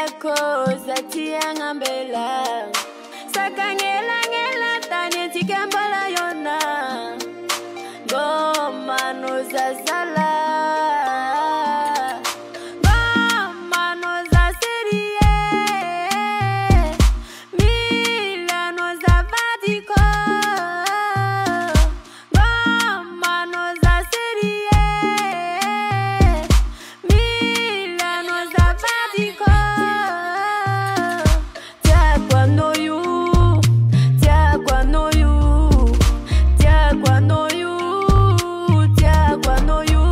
Eko zatia ngambela sakangela ngela tani tikembala yona Goma no zazala Goma no zaserie Mila no zavadiko Goma no zaserie Mila no zavadiko Tiagwa no you Tiagwa no you Tiagwa no you Tiagwa no you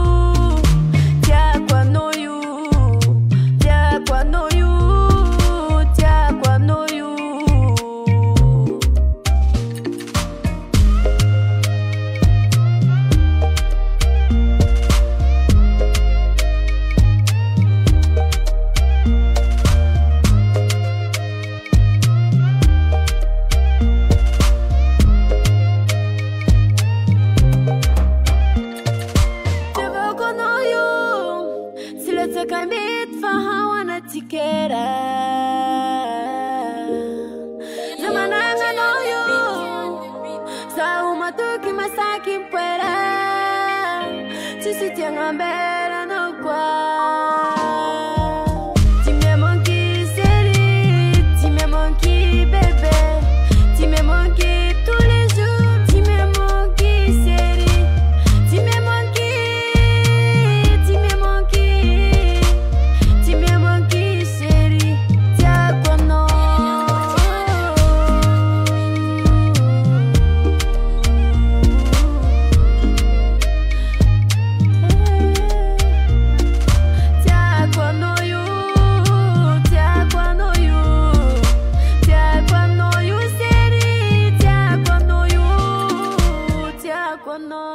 Tiagwa no you Tiagwa no you Tiagwa no you Kambit fahawana tikera Zamananga no you Sa umatuki masaki mpwera Sisi tiangambela no kwa Time monkey seri Time monkey bébé Time monkey tous les jours Time monkey seri Time monkey Time monkey no